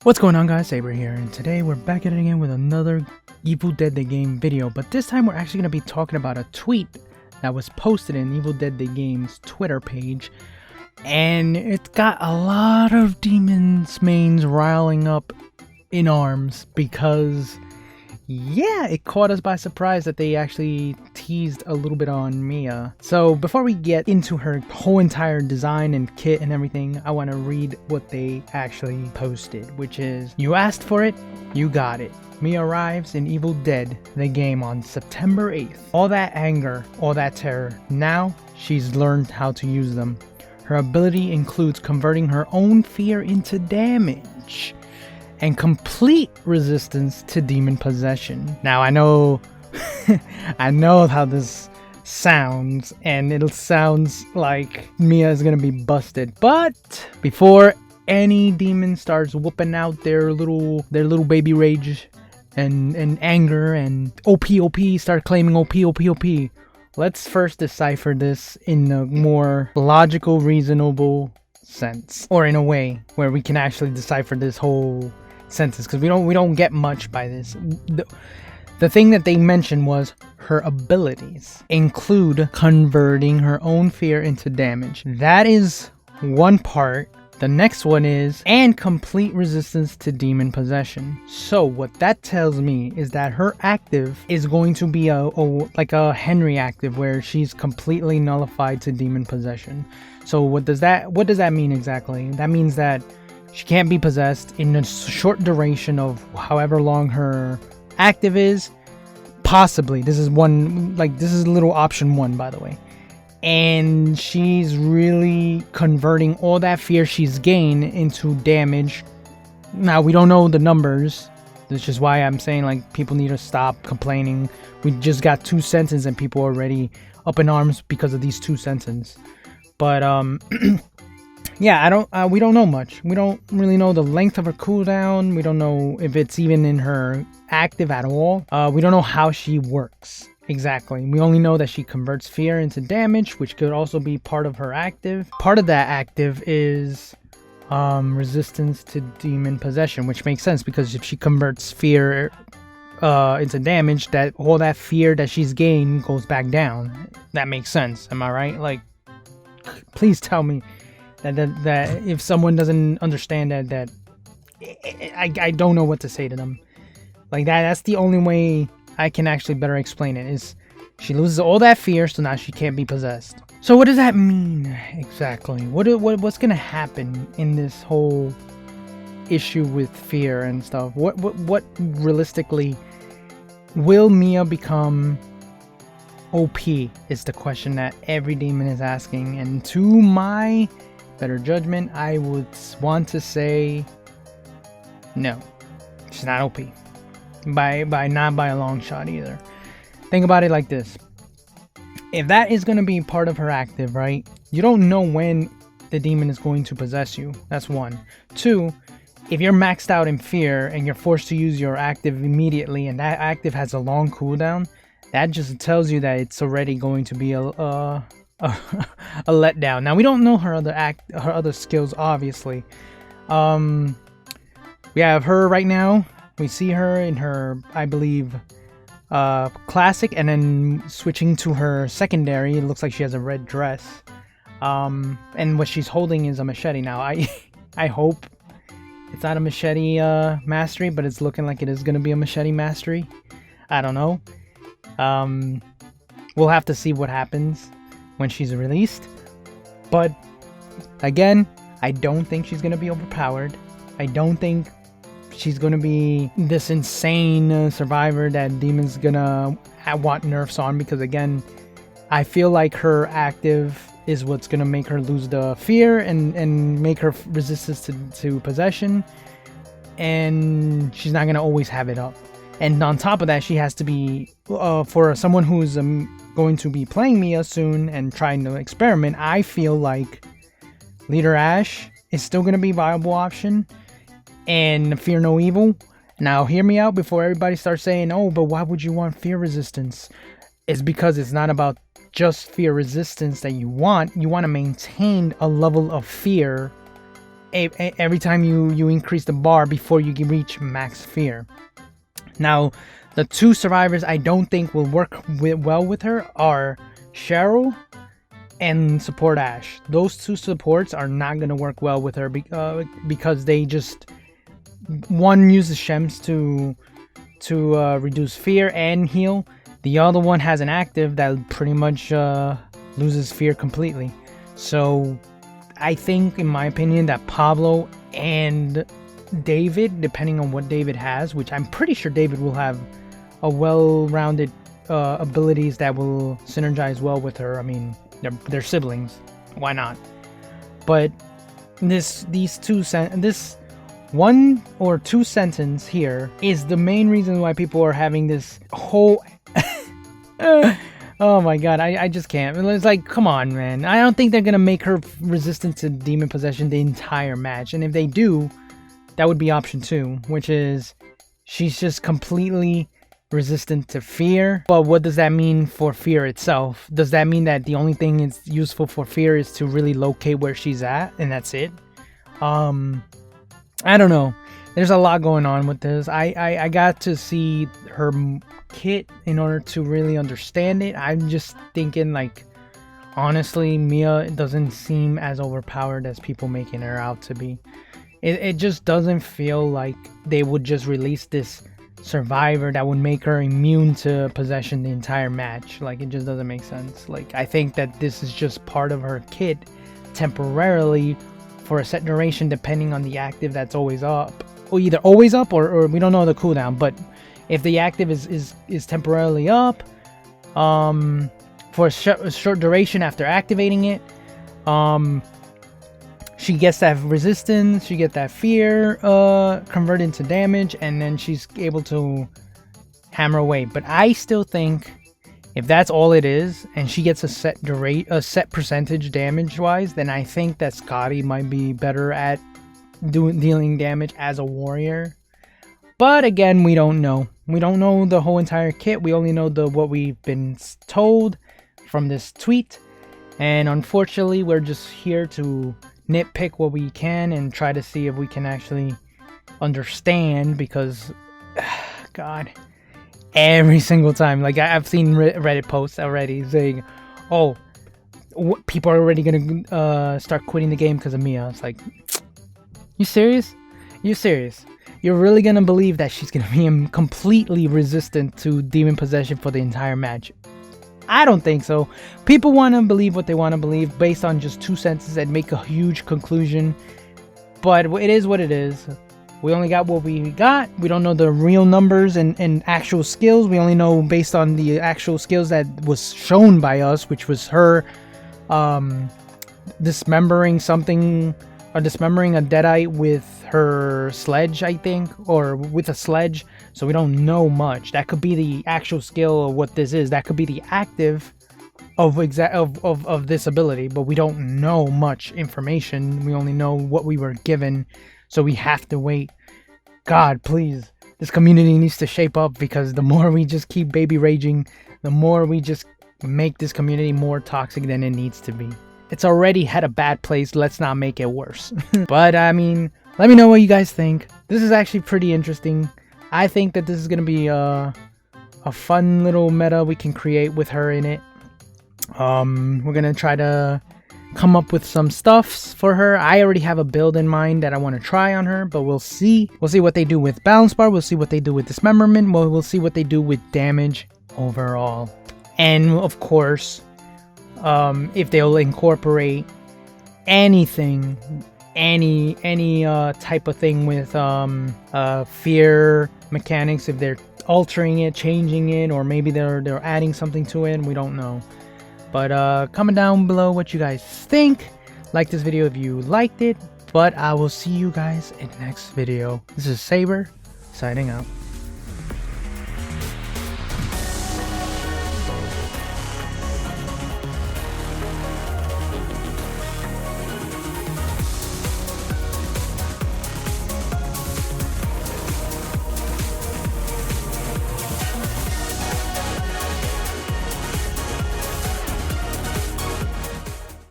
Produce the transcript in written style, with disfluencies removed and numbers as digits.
What's going on, guys? Saber here, and today we're back at it again with another Evil Dead the Game video, but this time we're actually going to be talking about a tweet that was posted in Evil Dead the Game's Twitter page, and it's got a lot of demons mains riling up in arms because, yeah, it caught us by surprise that they actually teased a little bit on Mia. So before we get into her whole entire design and kit and everything, I want to read what they actually posted, which is, "You asked for it, you got it. Mia arrives in Evil Dead the Game on September 8th. All that anger, all that terror, now she's learned how to use them. Her ability includes converting her own fear into damage and complete resistance to demon possession." Now I know I know how this sounds, and it sounds like Mia is gonna be busted, but before any demon starts whooping out their little baby rage and anger and OP start claiming OP, let's first decipher this in a more logical, reasonable sense, or in a way where we can actually decipher this whole sentence, because we don't get much by this. The thing that they mentioned was her abilities include converting her own fear into damage. That is one part. The next one is and complete resistance to demon possession. So what that tells me is that her active is going to be like a Henry active, where she's completely nullified to demon possession. So what does that mean exactly? That means that she can't be possessed in a short duration of however long her active is. Possibly. This is little option one, by the way. And she's really converting all that fear she's gained into damage. Now, we don't know the numbers. This is why I'm saying, like, people need to stop complaining. We just got 2 sentences and people are already up in arms because of these 2 sentences. But, yeah, we don't know much. We don't really know the length of her cooldown. We don't know if it's even in her active at all. We don't know how she works exactly. We only know that she converts fear into damage, which could also be part of her active. Part of that active is resistance to demon possession, which makes sense, because if she converts fear into damage, that all that fear that she's gained goes back down. That makes sense. Am I right? Like, please tell me that if someone doesn't understand that I don't know what to say to them. Like, that's the only way I can actually better explain it, is she loses all that fear, so now she can't be possessed. So what does that mean exactly? What's gonna happen in this whole issue with fear and stuff? What realistically will Mia become OP is the question that every demon is asking, and to my better judgment, I would want to say no. She's not OP. Not by a long shot either. Think about it like this. If that is going to be part of her active, right? You don't know when the demon is going to possess you. That's 1. 2, if you're maxed out in fear and you're forced to use your active immediately, and that active has a long cooldown, that just tells you that it's already going to be a letdown. Now, we don't know her other skills, obviously. We have her right now. We see her in her, I believe, classic, and then switching to her secondary, it looks like she has a red dress. And what she's holding is a machete. Now, I hope it's not a machete mastery, but it's looking like it is going to be a machete mastery. I don't know. We'll have to see what happens when she's released. But again, I don't think she's going to be overpowered. I don't think she's going to be this insane survivor that demon's going to want nerfs on, because again, I feel like her active is what's going to make her lose the fear and make her resistance to possession, and she's not going to always have it up. And on top of that, she has to be, for someone who's going to be playing Mia soon and trying to experiment, I feel like Leader Ash is still going to be a viable option, and Fear No Evil. Now, hear me out before everybody starts saying, oh, but why would you want fear resistance? It's because it's not about just fear resistance that you want. You want to maintain a level of fear every time you increase the bar before you reach max fear. Now, the two survivors I don't think will work well with her are Cheryl and support Ash. Those two supports are not gonna work well with her because they just, one uses Shems to reduce fear and heal. The other one has an active that pretty much loses fear completely. So I think, in my opinion, that Pablo and David, depending on what David has, which I'm pretty sure David will have a well-rounded abilities that will synergize well with her. I mean, they're siblings, why not? But this one or two sentence here is the main reason why people are having this whole oh my god, I just can't. It's like, come on, man. I don't think they're gonna make her resistant to demon possession the entire match, and if they do, that would be option 2, which is she's just completely resistant to fear. But what does that mean for fear itself? Does that mean that the only thing it's useful for fear is to really locate where she's at and that's it? I don't know. There's a lot going on with this. I got to see her kit in order to really understand it. I'm just thinking, like, honestly, Mia doesn't seem as overpowered as people making her out to be. It just doesn't feel like they would just release this survivor that would make her immune to possession the entire match. Like, it just doesn't make sense. Like, I think that this is just part of her kit temporarily for a set duration, depending on the active that's always up, or either always up or we don't know the cooldown. But if the active is temporarily up for a short duration after activating it, she gets that resistance, she gets that fear converted into damage, and then she's able to hammer away. But I still think if that's all it is, and she gets a set percentage damage wise, then I think that Scotty might be better at dealing damage as a warrior. But again, we don't know. We don't know the whole entire kit. We only know what we've been told from this tweet, and unfortunately, we're just here to nitpick what we can and try to see if we can actually understand, because god, every single time, like, I've seen Reddit posts already saying, oh, people are already gonna start quitting the game because of Mia. It's like, you serious? You serious? You're really gonna believe that she's gonna be completely resistant to demon possession for the entire match? I don't think so. People want to believe what they want to believe based on just 2 sentences and make a huge conclusion. But it is what it is. We only got what we got. We don't know the real numbers and actual skills. We only know based on the actual skills that was shown by us, which was her dismembering something, or dismembering a deadite with her sledge, I think, or with a sledge. So we don't know much. That could be the actual skill of what this is. That could be the active of this ability, but we don't know much information. We only know what we were given, so we have to wait. God, please, this community needs to shape up, because the more we just keep baby raging, the more we just make this community more toxic than it needs to be. It's already had a bad place. Let's not make it worse. But I mean, let me know what you guys think. This is actually pretty interesting. I think that this is going to be a fun little meta we can create with her in it. We're going to try to come up with some stuffs for her. I already have a build in mind that I want to try on her, but we'll see. We'll see what they do with balance bar. We'll see what they do with dismemberment. We'll see what they do with damage overall. And of course, if they'll incorporate anything, any type of thing with fear mechanics, if they're altering it, changing it, or maybe they're adding something to it, we don't know. But comment down below what you guys think. Like this video if you liked it, but I will see you guys in the next video. This is Saber signing out.